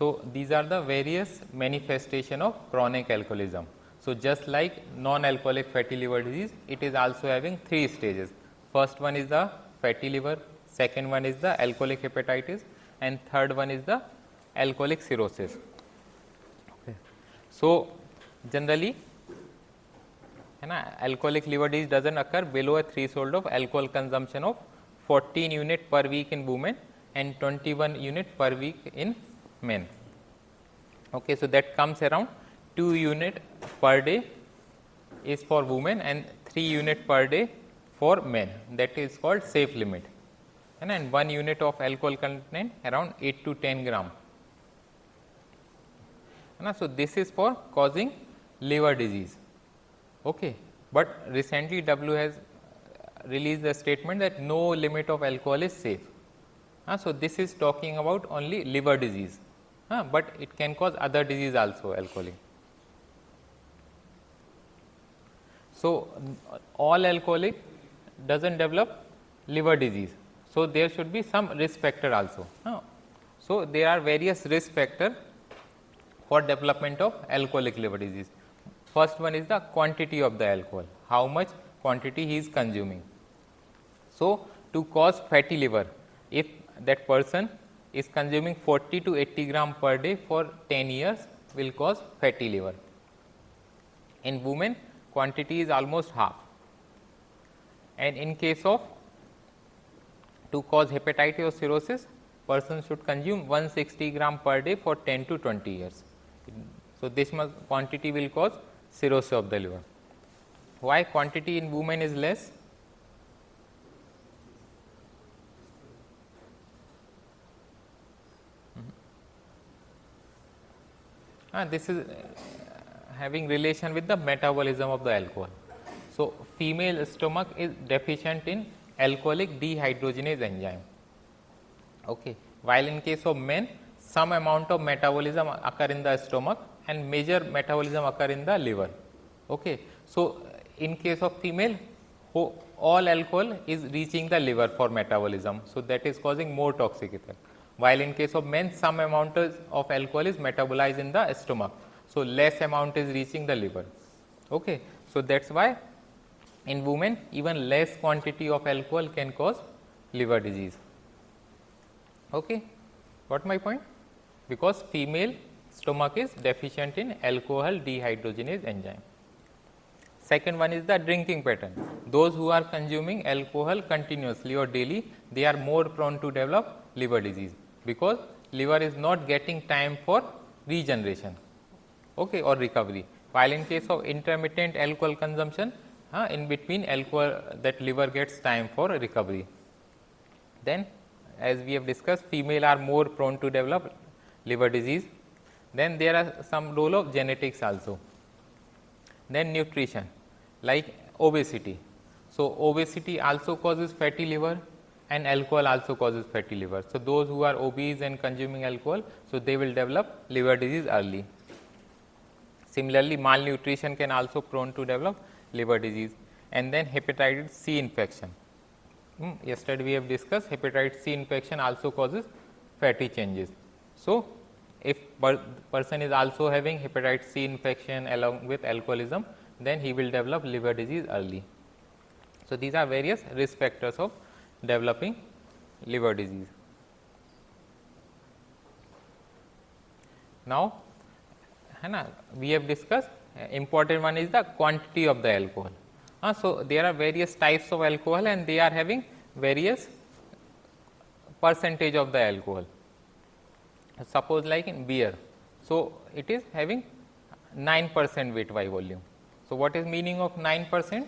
So, these are the various manifestation of chronic alcoholism. So, just like non-alcoholic fatty liver disease, it is also having 3 stages. First one is the fatty liver, second one is the alcoholic hepatitis, and third one is the alcoholic cirrhosis. Okay. So, generally alcoholic liver disease doesn't occur below a threshold of alcohol consumption of 14 unit per week in women and 21 unit per week in men. Okay, so that comes around 2 unit per day is for women and 3 unit per day for men, that is called safe limit, and 1 unit of alcohol content around 8 to 10 gram. So, this is for causing liver disease. Okay. But recently WHO has released the statement that no limit of alcohol is safe. So, this is talking about only liver disease, but it can cause other disease also, alcoholic. So, all alcoholic does not develop liver disease. So, there should be some risk factor also. So, there are various risk factors for development of alcoholic liver disease. First one is the quantity of the alcohol, how much quantity he is consuming. So, to cause fatty liver, if that person is consuming 40 to 80 gram per day for 10 years, will cause fatty liver. In women, quantity is almost half, and in case of to cause hepatitis or cirrhosis, person should consume 160 gram per day for 10 to 20 years. So, this much quantity will cause cirrhosis of the liver. Why quantity in women is less? This is having relation with the metabolism of the alcohol. So, female stomach is deficient in alcoholic dehydrogenase enzyme. Okay. While in case of men, some amount of metabolism occur in the stomach and major metabolism occur in the liver. Okay. So, in case of female, all alcohol is reaching the liver for metabolism. So, that is causing more toxic effect. While in case of men, some amount of alcohol is metabolized in the stomach. So, less amount is reaching the liver. Okay. So, that is why in women even less quantity of alcohol can cause liver disease. Okay. Got my point? Because female stomach is deficient in alcohol dehydrogenase enzyme. Second one is the drinking pattern. Those who are consuming alcohol continuously or daily, they are more prone to develop liver disease, because liver is not getting time for regeneration, okay, or recovery. While in case of intermittent alcohol consumption, in between alcohol, that liver gets time for recovery. Then, as we have discussed, female are more prone to develop liver disease. Then there are some role of genetics also. Then nutrition, like obesity. So, obesity also causes fatty liver and alcohol also causes fatty liver. So, those who are obese and consuming alcohol, so they will develop liver disease early. Similarly, malnutrition can also prone to develop liver disease. And then hepatitis C infection. Yesterday we have discussed hepatitis C infection also causes fatty changes. So, if person is also having hepatitis C infection along with alcoholism, then he will develop liver disease early. So, these are various risk factors of developing liver disease. Now, we have discussed important one is the quantity of the alcohol. So, there are various types of alcohol and they are having various percentage of the alcohol. Suppose like in beer, so it is having 9% weight by volume. So, what is meaning of 9%?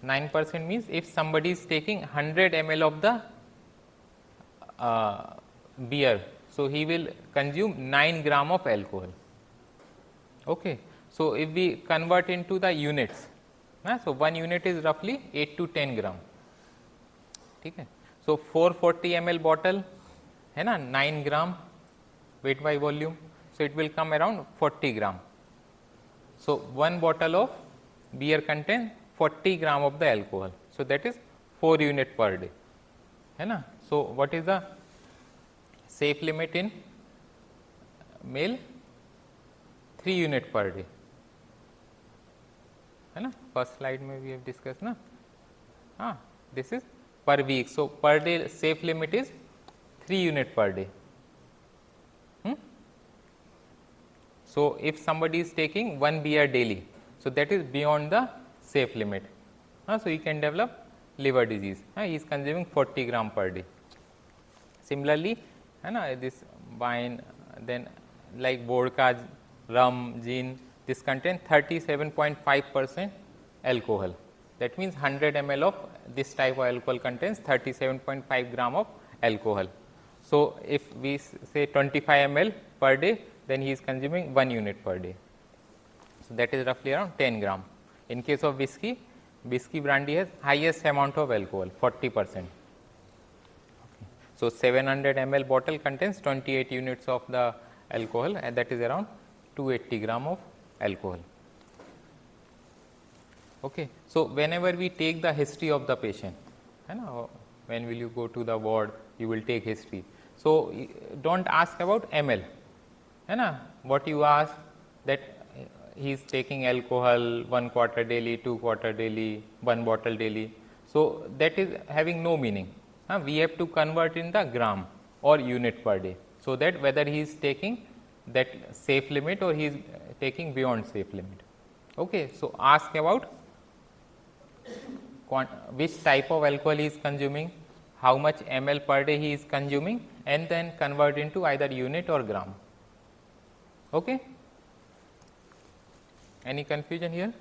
9% means if somebody is taking 100 ml of the beer, so he will consume 9 gram of alcohol. Okay. So, if we convert into the units, so 1 unit is roughly 8 to 10 gram. Okay. So, 440 ml bottle, 9 gram weight by volume. So, it will come around 40 gram. So, 1 bottle of beer contains 40 gram of the alcohol. So, that is 4 unit per day. So, what is the safe limit in male 3 unit per day, है ना, first slide में भी discuss ना, हाँ, this is per week. So, per day safe limit is 3 unit per day. So, if somebody is taking 1 beer daily, so that is beyond the safe limit. So, you can develop liver disease. He is consuming 40 gram per day. Similarly, this wine, then like vodka, rum, gin, this contain 37.5% alcohol. That means 100 ml of this type of alcohol contains 37.5 gram of alcohol. So, if we say 25 ml per day, then he is consuming 1 unit per day. So, that is roughly around 10 gram. In case of whiskey brandy has highest amount of alcohol, 40%. Okay. So, 700 ml bottle contains 28 units of the alcohol, and that is around 280 gram of alcohol. Okay. So, whenever we take the history of the patient, when will you go to the ward, you will take history. So, do not ask about ml, what you ask that he is taking alcohol 1 quarter daily, 2 quarter daily, 1 bottle daily. So, that is having no meaning. We have to convert in the gram or unit per day. So, that whether he is taking that safe limit or he is taking beyond safe limit. Okay. So, ask about which type of alcohol he is consuming, how much ml per day he is consuming, and then convert into either unit or gram. Okay. Any confusion here?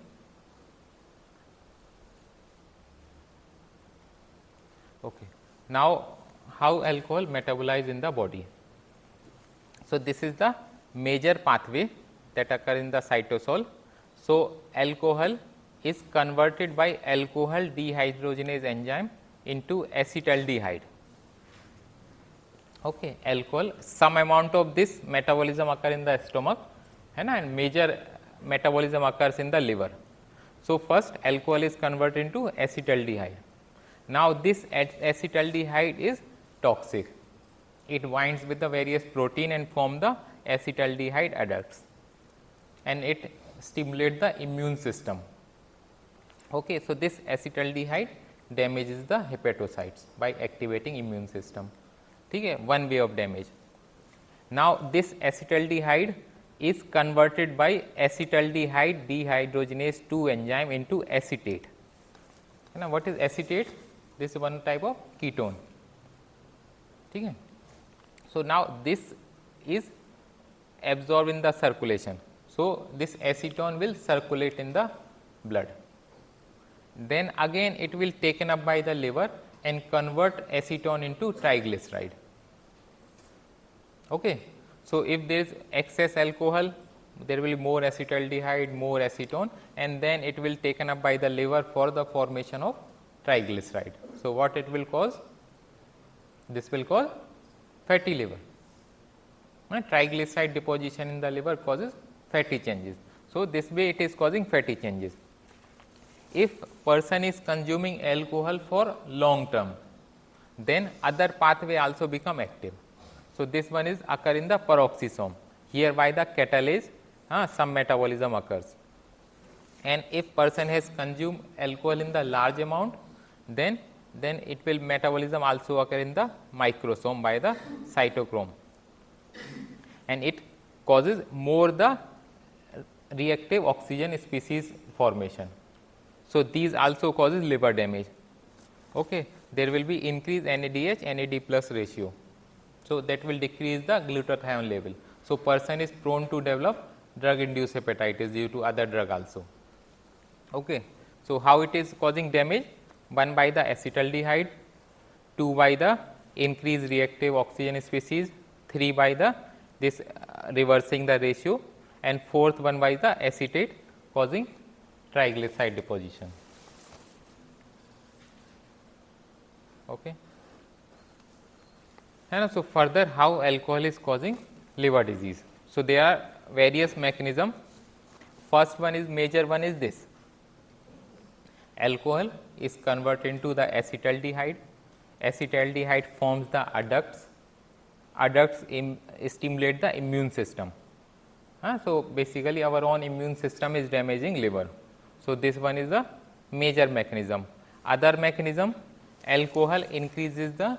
Okay. Now, how alcohol metabolize in the body? So, this is the major pathway that occur in the cytosol. So, alcohol is converted by alcohol dehydrogenase enzyme into acetaldehyde. Okay. Alcohol, some amount of this metabolism occur in the stomach, and major metabolism occurs in the liver. So, first alcohol is converted into acetaldehyde. Now, this acetaldehyde is toxic. It binds with the various protein and form the acetaldehyde adducts, and it stimulates the immune system. Okay. So, this acetaldehyde damages the hepatocytes by activating immune system. Okay. One way of damage. Now, this acetaldehyde is converted by acetaldehyde dehydrogenase 2 enzyme into acetate. Now, what is acetate? This is one type of ketone. Okay. So, now this is absorbed in the circulation. So, this acetone will circulate in the blood. Then again it will taken up by the liver and convert acetone into triglyceride. Okay. So, if there is excess alcohol, there will be more acetaldehyde, more acetone, and then it will taken up by the liver for the formation of triglyceride. So, what it will cause? This will cause fatty liver. Triglyceride deposition in the liver causes fatty changes. So, this way it is causing fatty changes. If person is consuming alcohol for long term, then other pathway also become active. So, this one is occur in the peroxisome. Here by the catalase, some metabolism occurs. And if person has consumed alcohol in the large amount, then it will metabolism also occur in the microsome by the cytochrome, and it causes more the reactive oxygen species formation. So, these also causes liver damage. Okay. There will be increased NADH NAD plus ratio. So, that will decrease the glutathione level. So, person is prone to develop drug induced hepatitis due to other drug also. Okay. So, how it is causing damage? 1 by the acetaldehyde, 2 by the increased reactive oxygen species, 3 by the this reversing the ratio, and 4th one by the acetate causing triglyceride deposition. Okay. And so, further how alcohol is causing liver disease. So, there are various mechanisms. First one is major one is this. Alcohol is converted into the acetaldehyde. Acetaldehyde forms the adducts. adducts stimulate the immune system. So, basically our own immune system is damaging liver. So, this one is the major mechanism. Other mechanism, alcohol increases the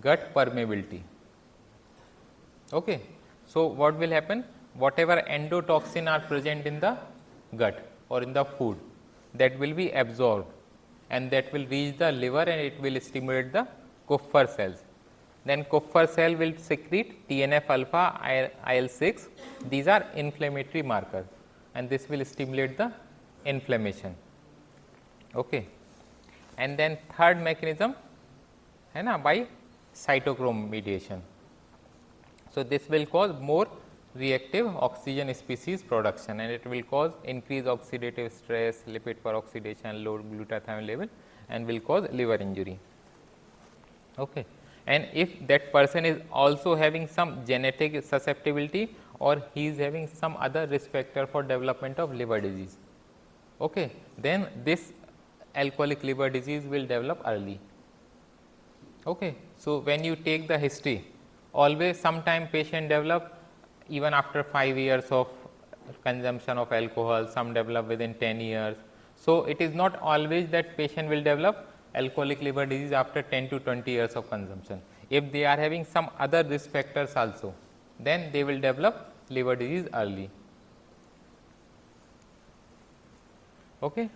gut permeability. Okay. So, what will happen? Whatever endotoxin are present in the gut or in the food, that will be absorbed and that will reach the liver and it will stimulate the Kupffer cells. Then Kupffer cell will secrete TNF alpha, IL-6. These are inflammatory markers and this will stimulate the inflammation. Okay. And then third mechanism, by cytochrome mediation. So, this will cause more reactive oxygen species production and it will cause increased oxidative stress, lipid peroxidation, low glutathione level and will cause liver injury. Okay. And if that person is also having some genetic susceptibility or he is having some other risk factor for development of liver disease, okay, then this alcoholic liver disease will develop early. Okay. So, when you take the history, always sometime patient develop even after 5 years of consumption of alcohol, some develop within 10 years. So, it is not always that patient will develop alcoholic liver disease after 10 to 20 years of consumption. If they are having some other risk factors also, then they will develop liver disease early. Okay.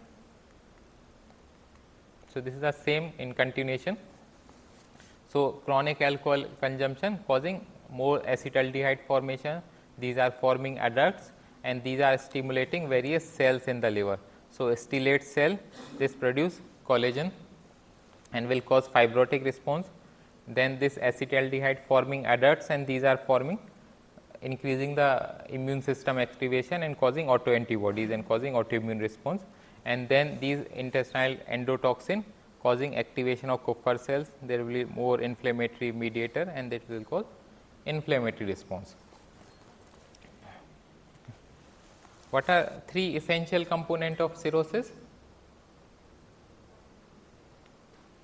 So, this is the same in continuation. So, chronic alcohol consumption causing more acetaldehyde formation, these are forming adducts and these are stimulating various cells in the liver. So, stellate cell, this produce collagen and will cause fibrotic response. Then this acetaldehyde forming adducts and these are forming, increasing the immune system activation and causing autoantibodies and causing autoimmune response. And then these intestinal endotoxin causing activation of Kupffer cells, there will be more inflammatory mediator and that will cause inflammatory response. What are three essential components of cirrhosis?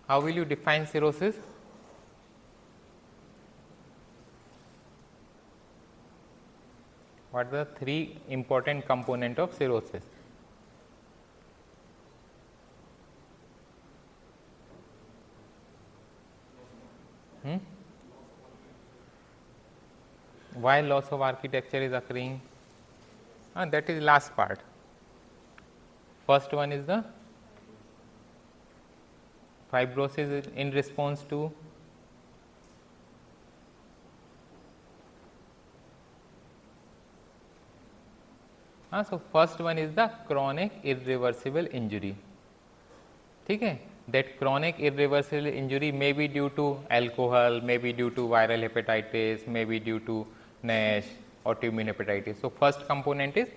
How will you define cirrhosis? What are the three important components of cirrhosis? Why loss of architecture is occurring? That is last part. First one is the fibrosis in response to so first one is the chronic irreversible injury. Okay? That chronic irreversible injury may be due to alcohol, may be due to viral hepatitis, may be due to NASH, autoimmune hepatitis. So, first component is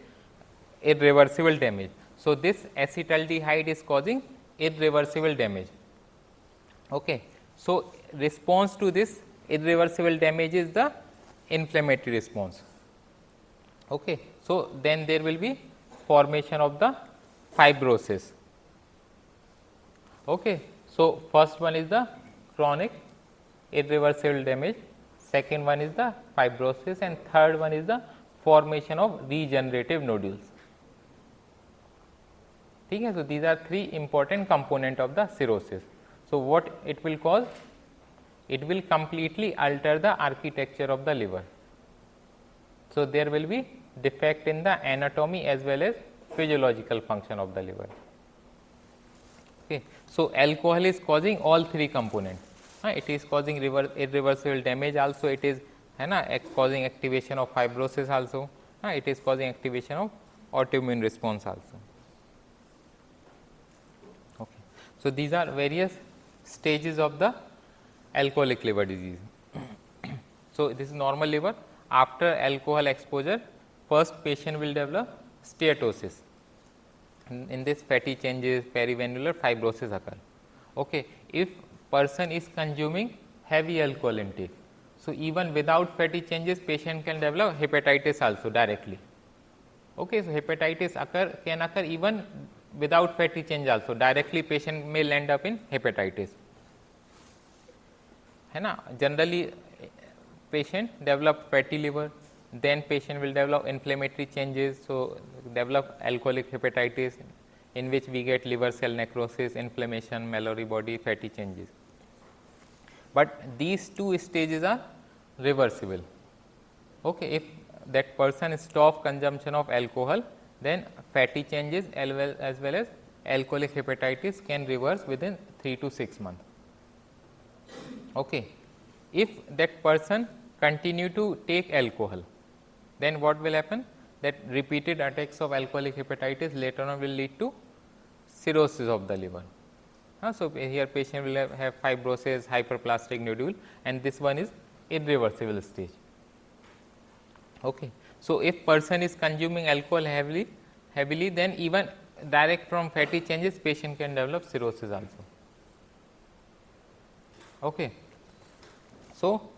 irreversible damage. So, this acetaldehyde is causing irreversible damage. Okay. So, response to this irreversible damage is the inflammatory response. Okay. So, then there will be formation of the fibrosis. Okay. So, first one is the chronic irreversible damage, second one is the fibrosis and third one is the formation of regenerative nodules. Okay. So, these are three important components of the cirrhosis. So, what it will cause? It will completely alter the architecture of the liver. So, there will be defect in the anatomy as well as physiological function of the liver. Okay. So, alcohol is causing all three components. It is causing irreversible damage also, it is causing activation of fibrosis also, it is causing activation of autoimmune response also. Okay. So, these are various stages of the alcoholic liver disease. So, this is normal liver. After alcohol exposure, first patient will develop steatosis. In this fatty changes, perivenular fibrosis occur. Okay. If person is consuming heavy alcohol intake, so even without fatty changes, patient can develop hepatitis also directly. Okay. So, hepatitis can occur even without fatty change also, directly patient may end up in hepatitis. Generally patient develop fatty liver, then patient will develop inflammatory changes. So, develop alcoholic hepatitis, in which we get liver cell necrosis, inflammation, Mallory body, fatty changes. But these two stages are reversible. Okay, if that person stop consumption of alcohol, then fatty changes as well as alcoholic hepatitis can reverse within 3 to 6 months. Okay. If that person continue to take alcohol, then what will happen? That repeated attacks of alcoholic hepatitis later on will lead to cirrhosis of the liver. So, here patient will have fibrosis, hyperplastic nodule, and this one is irreversible stage. Okay. So, if person is consuming alcohol heavily, then even direct from fatty changes patient can develop cirrhosis also. Okay. So,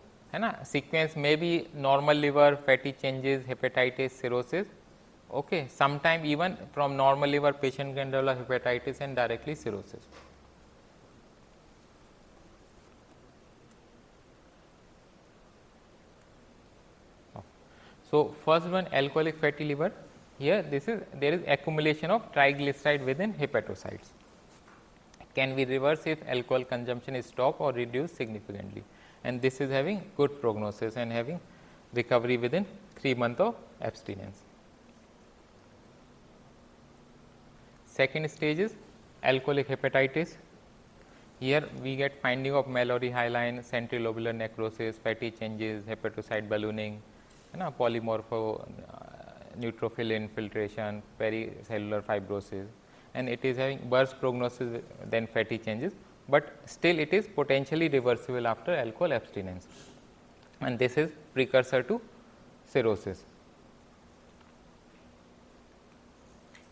sequence may be normal liver, fatty changes, hepatitis, cirrhosis. Okay. Sometime even from normal liver patient can develop hepatitis and directly cirrhosis. So, first one, alcoholic fatty liver. Here there is accumulation of triglyceride within hepatocytes. Can be reversed if alcohol consumption is stopped or reduced significantly, and this is having good prognosis and having recovery within 3 months of abstinence. Second stage is alcoholic hepatitis. Here we get finding of Mallory hyaline, centrilobular necrosis, fatty changes, hepatocyte ballooning, polymorpho neutrophil infiltration, pericellular fibrosis, and it is having worse prognosis than fatty changes, but still it is potentially reversible after alcohol abstinence, and this is precursor to cirrhosis.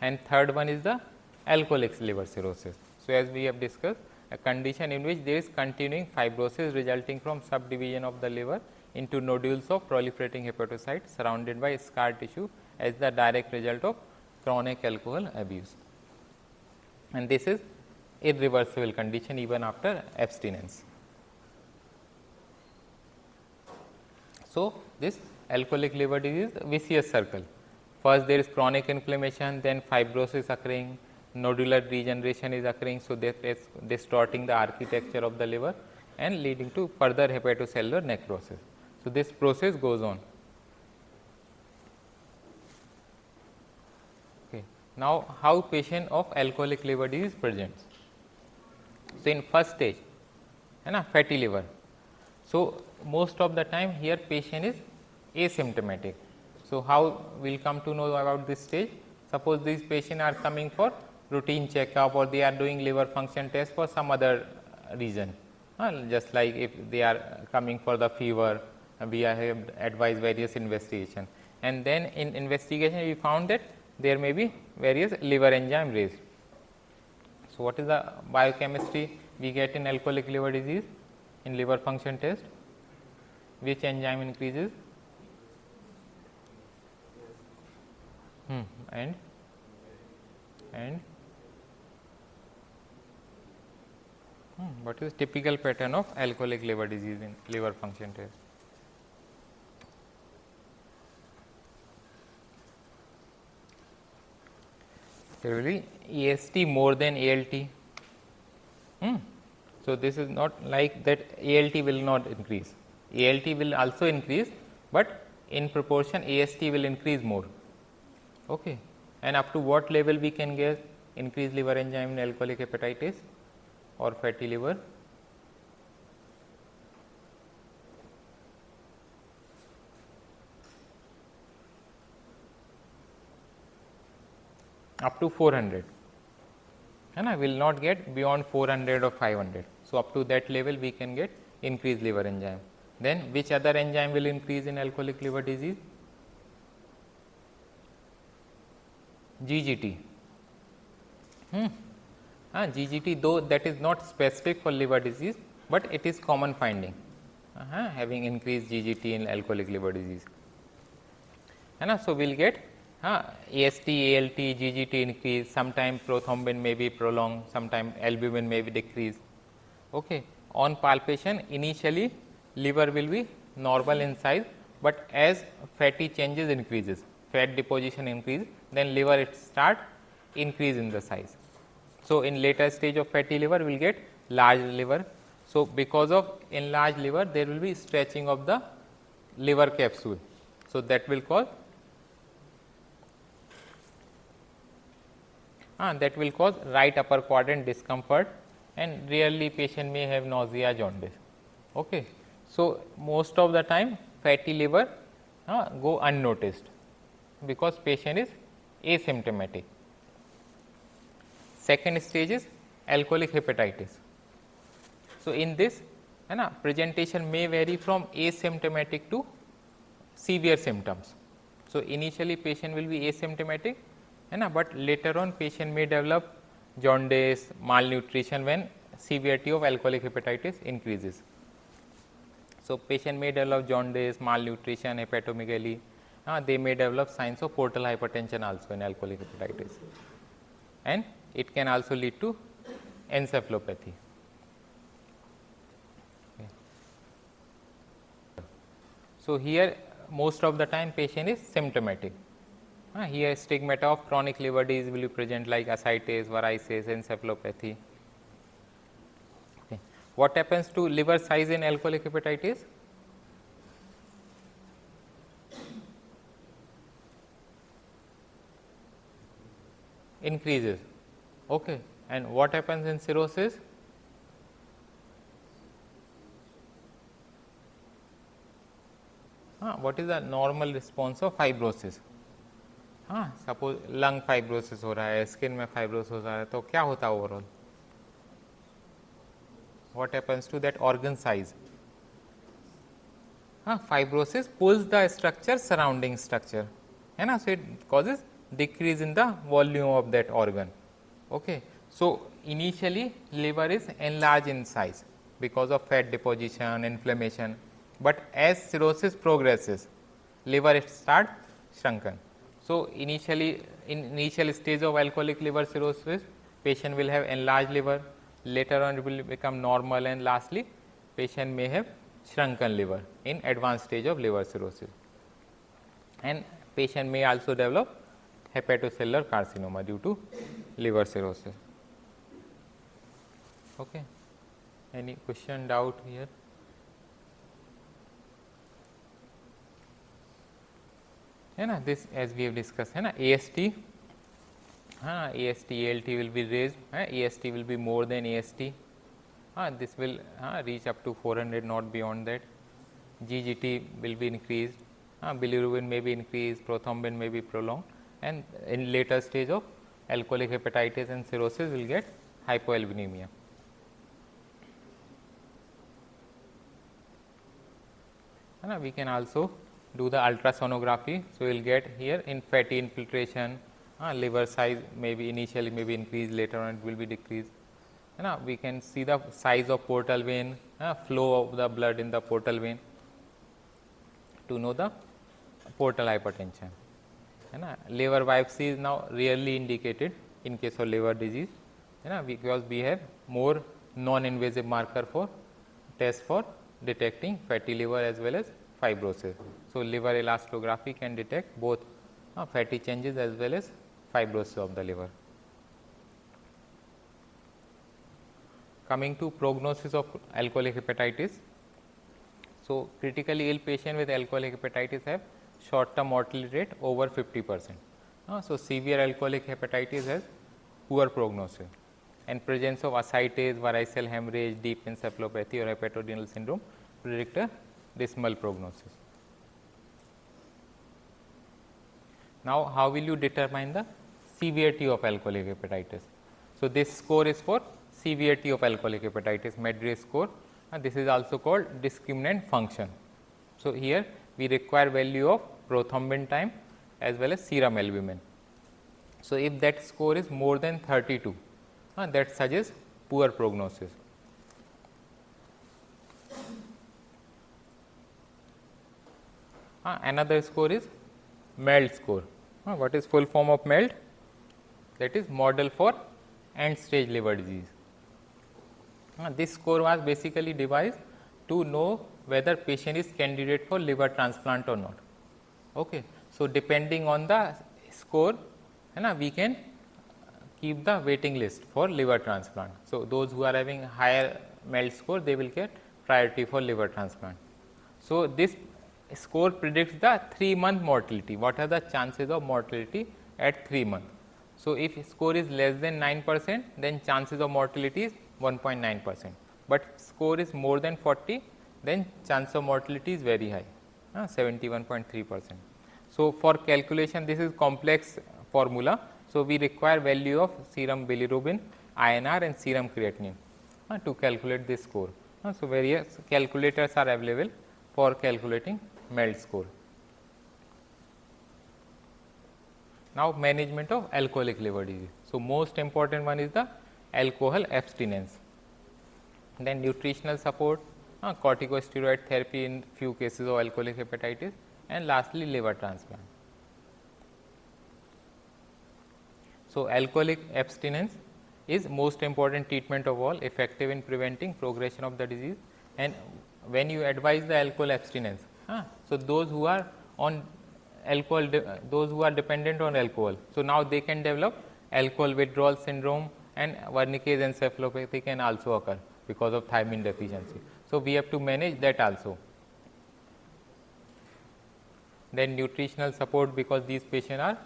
And third one is the alcoholic liver cirrhosis. So, as we have discussed, a condition in which there is continuing fibrosis resulting from subdivision of the liver into nodules of proliferating hepatocytes surrounded by scar tissue as the direct result of chronic alcohol abuse, and this is irreversible condition even after abstinence. So, this alcoholic liver disease vicious circle. First there is chronic inflammation, then fibrosis occurring, nodular degeneration is occurring. So, that is distorting the architecture of the liver and leading to further hepatocellular necrosis. So, this process goes on. Okay. Now, how patient of alcoholic liver disease presents? So, in first stage, fatty liver. So, most of the time here patient is asymptomatic. So, how we will come to know about this stage? Suppose these patients are coming for routine checkup or they are doing liver function test for some other reason, just like if they are coming for the fever, we have advised various investigation, and then in investigation we found that there may be various liver enzyme raised. So, what is the biochemistry we get in alcoholic liver disease in liver function test? Which enzyme increases? And what is typical pattern of alcoholic liver disease in liver function test? There will be AST more than ALT. So, this is not like that ALT will not increase, ALT will also increase, but in proportion AST will increase more. Okay. And up to what level we can get increased liver enzyme in alcoholic hepatitis or fatty liver? Up to 400, and I will not get beyond 400 or 500. So, up to that level we can get increased liver enzyme. Then which other enzyme will increase in alcoholic liver disease? GGT. GGT, though that is not specific for liver disease, but it is common finding, having increased GGT in alcoholic liver disease. So, we will get AST, ALT, GGT increase, sometime prothrombin may be prolonged, sometime albumin may be decreased. Okay. On palpation, initially liver will be normal in size, but as fatty changes increases, fat deposition increase, then liver it start increase in the size. So, in later stage of fatty liver we will get large liver. So, because of enlarged liver there will be stretching of the liver capsule. So, that will cause right upper quadrant discomfort, and rarely patient may have nausea, jaundice. Okay. So, most of the time fatty liver go unnoticed because patient is asymptomatic. Second stage is alcoholic hepatitis. So, in this presentation may vary from asymptomatic to severe symptoms. So, initially patient will be asymptomatic, but later on patient may develop jaundice, malnutrition when severity of alcoholic hepatitis increases. So, patient may develop jaundice, malnutrition, hepatomegaly, they may develop signs of portal hypertension also in alcoholic hepatitis, and it can also lead to encephalopathy. Okay. So, here most of the time patient is symptomatic. Here stigmata of chronic liver disease will be present like ascites, varices, encephalopathy. Okay. What happens to liver size in alcoholic hepatitis? Increases. Okay. And what happens in cirrhosis? What is the normal response of fibrosis? Suppose lung fibrosis हो रहा है, skin में fibrosis हो रहा है, तो क्या होता है overall? What happens to that organ size? Fibrosis pulls the structure surrounding structure, है ना, so it causes decrease in the volume of that organ. Okay, so initially liver is enlarge in size because of fat deposition, inflammation, but as cirrhosis progresses liver start shrunken. So, initially in initial stage of alcoholic liver cirrhosis, patient will have enlarged liver, later on it will become normal, and lastly patient may have shrunken liver in advanced stage of liver cirrhosis, and patient may also develop hepatocellular carcinoma due to liver cirrhosis. Okay. Any question, doubt here? है ना, this as we have discussed, है ना, AST, AST ALT will be raised, AST will be more than AST, this will reach up to 400, not beyond that. GGT will be increased, bilirubin may be increased, prothrombin may be prolonged, and in later stage of alcoholic hepatitis and cirrhosis will get hypoalbuminemia. We can also do the ultrasonography. So, we will get here in fatty infiltration, liver size may be initially may be increased, later on it will be decreased. We can see the size of portal vein, flow of the blood in the portal vein to know the portal hypertension. Liver biopsy is now rarely indicated in case of liver disease, because we have more non-invasive marker for test for detecting fatty liver as well as fibrosis. So, liver elastography can detect both fatty changes as well as fibrosis of the liver. Coming to prognosis of alcoholic hepatitis. So, critically ill patient with alcoholic hepatitis have short term mortality rate over 50%. So, severe alcoholic hepatitis has poor prognosis, and presence of ascites, varicose hemorrhage, deep encephalopathy or hepatorenal syndrome predict a dismal prognosis. Now, how will you determine the severity of alcoholic hepatitis? So, this score is for severity of alcoholic hepatitis, MADRS score, and this is also called discriminant function. So, here we require value of prothrombin time as well as serum albumin. So, if that score is more than 32, that suggests poor prognosis. Another score is MELD score. What is full form of MELD? That is model for end stage liver disease. This score was basically devised to know whether patient is candidate for liver transplant or not. Okay. So, depending on the score, we can keep the waiting list for liver transplant. So, those who are having higher MELD score, they will get priority for liver transplant. So, this score predicts the 3-month mortality. What are the chances of mortality at 3 months? So, if score is less than 9%, then chances of mortality is 1.9%, but score is more than 40, then chance of mortality is very high, 71.3%. So, for calculation, this is complex formula. So, we require value of serum bilirubin, INR and serum creatinine to calculate this score. So, various calculators are available for calculating MELD score. Now, management of alcoholic liver disease. So, most important one is the alcohol abstinence, then nutritional support, corticosteroid therapy in few cases of alcoholic hepatitis, and lastly liver transplant. So, alcoholic abstinence is most important treatment of all, effective in preventing progression of the disease. And when you advise the alcohol abstinence, so those who are on alcohol, those who are dependent on alcohol, so now they can develop alcohol withdrawal syndrome, and Wernicke's encephalopathy can also occur because of thiamine deficiency. So, we have to manage that also. Then nutritional support, because these patients are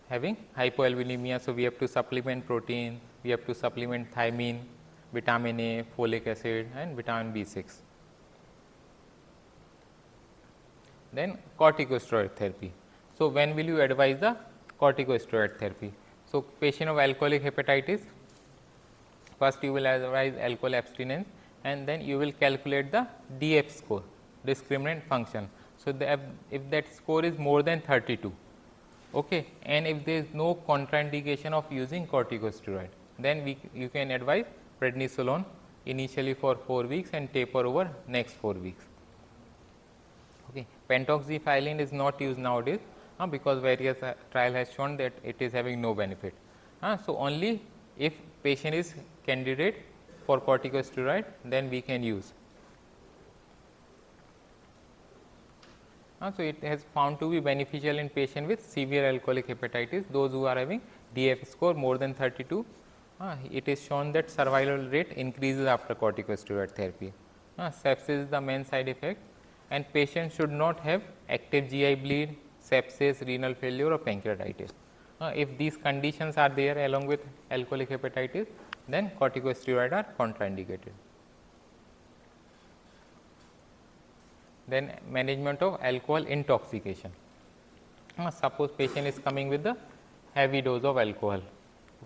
having hypoalbuminemia. So, we have to supplement protein, we have to supplement thiamine, vitamin A, folic acid and vitamin B6. Then corticosteroid therapy. So, when will you advise the corticosteroid therapy? So, patient of alcoholic hepatitis, first you will advise alcohol abstinence, and then you will calculate the DF score, discriminant function. So, if that score is more than 32, okay, and if there is no contraindication of using corticosteroid, then you can advise prednisolone initially for 4 weeks and taper over next 4 weeks. Okay. Pentoxifylline is not used nowadays because various trial has shown that it is having no benefit. So, only if patient is candidate for corticosteroid, then we can use. So, it has found to be beneficial in patient with severe alcoholic hepatitis, those who are having DF score more than 32. It is shown that survival rate increases after corticosteroid therapy. Sepsis is the main side effect, and patient should not have active GI bleed, sepsis, renal failure or pancreatitis. If these conditions are there along with alcoholic hepatitis, then corticosteroids are contraindicated. Then management of alcohol intoxication. Suppose patient is coming with the heavy dose of alcohol.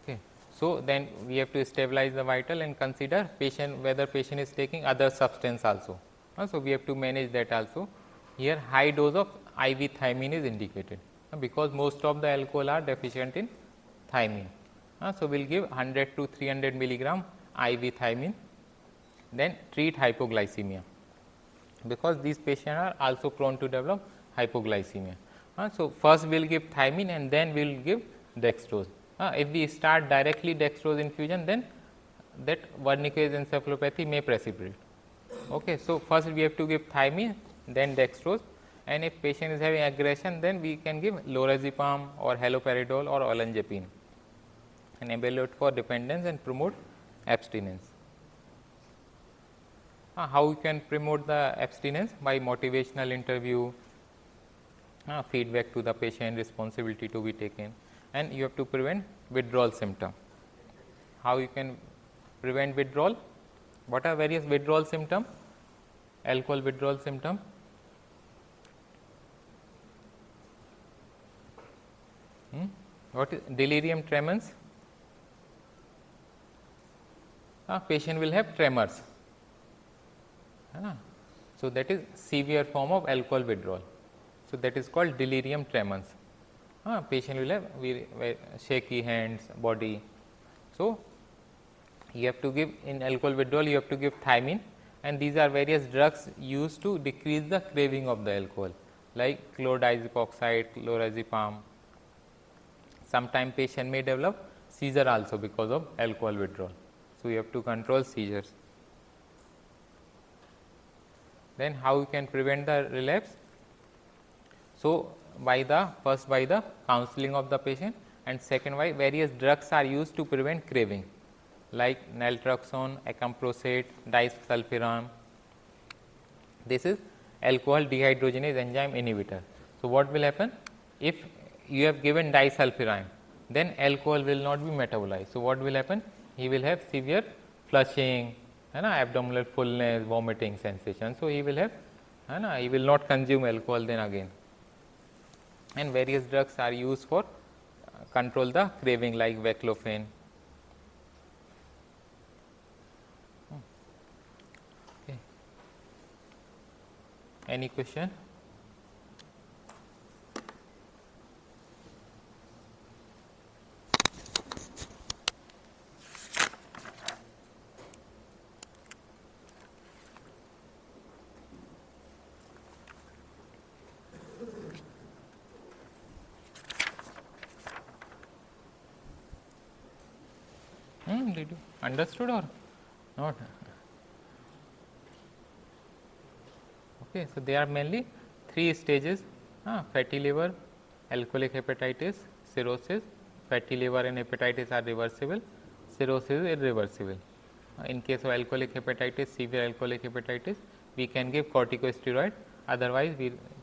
Okay. So, then we have to stabilize the vital and consider patient whether patient is taking other substance also. So, we have to manage that also. Here high dose of IV thiamine is indicated because most of the alcohol are deficient in thiamine. So, we will give 100 to 300 milligram IV thiamine, then treat hypoglycemia, because these patients are also prone to develop hypoglycemia. So, first we will give thiamine and then we will give dextrose. If we start directly dextrose infusion, then that Wernicke's encephalopathy may precipitate. Okay. So, first we have to give thiamine, then dextrose, and if patient is having aggression, then we can give lorazepam or haloperidol or olanzapine and evaluate for dependence and promote abstinence. How we can promote the abstinence? By motivational interview, feedback to the patient, responsibility to be taken, and you have to prevent withdrawal symptom. How you can prevent withdrawal? What are various withdrawal symptom? Alcohol withdrawal symptom. What is delirium tremens? Patient will have tremors. So, that is severe form of alcohol withdrawal. So, that is called delirium tremens. Patient will have shaky hands, body. So, you have to give in alcohol withdrawal, you have to give thiamine, and these are various drugs used to decrease the craving of the alcohol, like chlordiazepoxide, lorazepam. Sometime patient may develop seizure also because of alcohol withdrawal. So, you have to control seizures. Then how you can prevent the relapse? So, by the counseling of the patient, and second, why various drugs are used to prevent craving, like naltrexone, acamprosate, disulfiram. This is alcohol dehydrogenase enzyme inhibitor. So, what will happen if you have given disulfiram, then alcohol will not be metabolized. So, what will happen? He will have severe flushing, abdominal fullness, vomiting sensation. So, he will have, he will not consume alcohol then again. And various drugs are used for control the craving, like baclofen. Okay. Any question? Did you understood or not? Okay, so there are mainly 3 stages: fatty liver, alcoholic hepatitis, cirrhosis. Fatty liver and hepatitis are reversible, cirrhosis is irreversible. In case of alcoholic hepatitis, severe alcoholic hepatitis, we can give corticosteroid. Otherwise,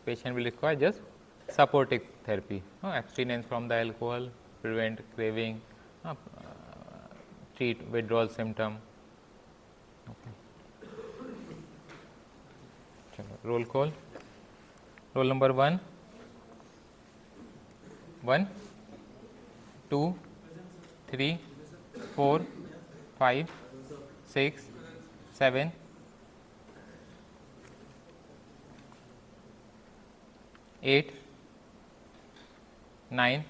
patient will require just supportive therapy, abstinence from the alcohol, prevent craving, treat withdrawal symptom. Okay. Roll call. Roll number 1, 1, 2, 3, 4, 5, 6, 7, 8, 9,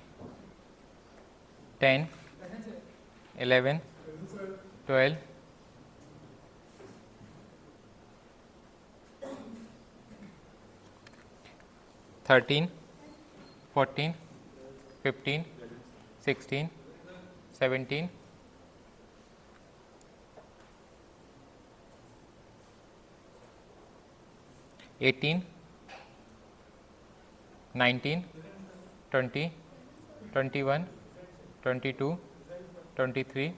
10, 11, 12, 13, 14, 15, 16, 17, 18, 19, 20, 21, 22, 23,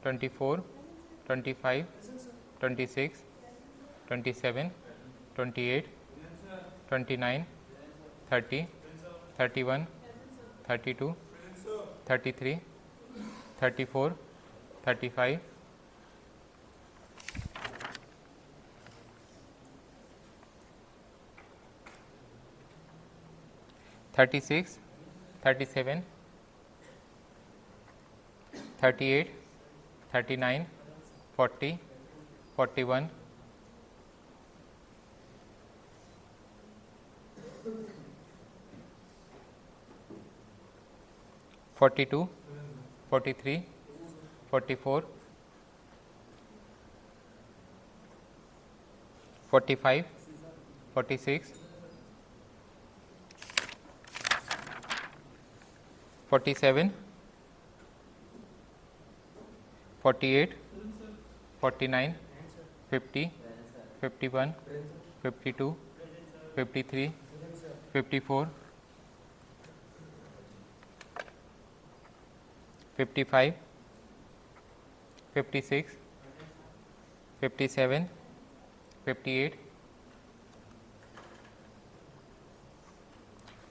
24, 25, 26, 27, 28, 29, 30, 31, 32, 33, 34, 35, 36, 37, 38, 39, 40, 41, 42, 43, 44, 45, 46, 47, 48, 49, 50, 51, 52, 53, 54, 55, 56, 57, 58,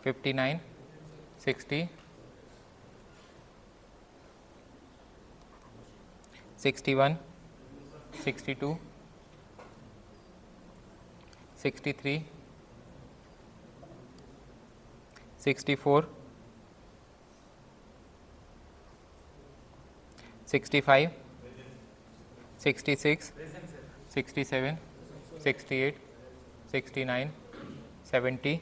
59, 60, 61, 62, 63, 64, 65, 66, 67, 68, 69, 70,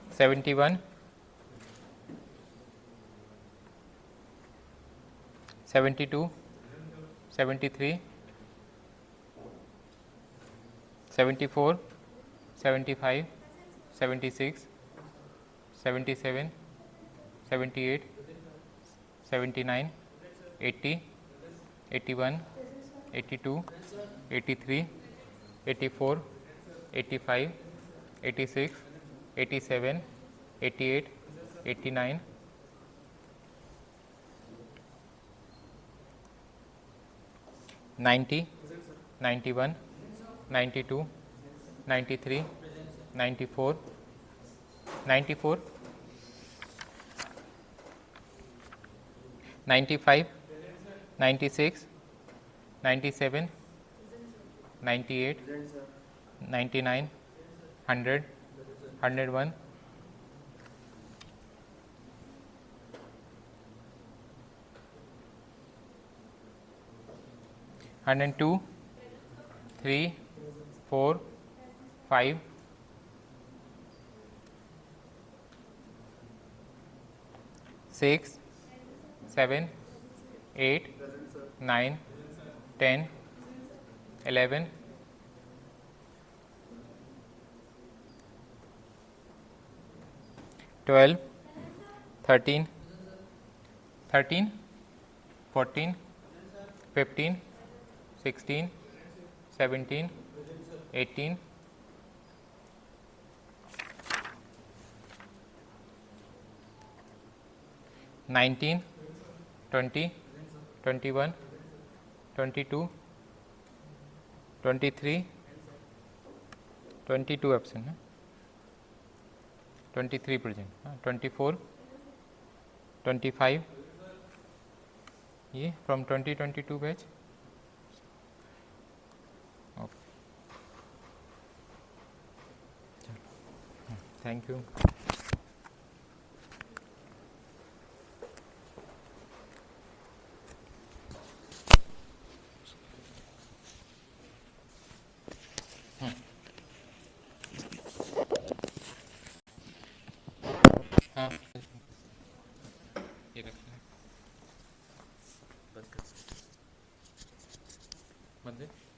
71, 72, 73, 74, 75, 76, 77, 78, 79, 80, 81, 82, 83, 84, 85, 86, 87, 88, 89, 90, 91, 92, 93, 94, 94, 95, 96, 97, 98, 99, 100, 101, 102, 3, 4, 5, 6, 7, 8, 9, 10, 11, 12, 13, 13, 14, 15, 16, 17, 18, 19, 20, 21, 22, 23, 22 absent, 23 present, 24, 25, ये from 2022 batch. Okay. Thank you. हाँ ये रख बंद कर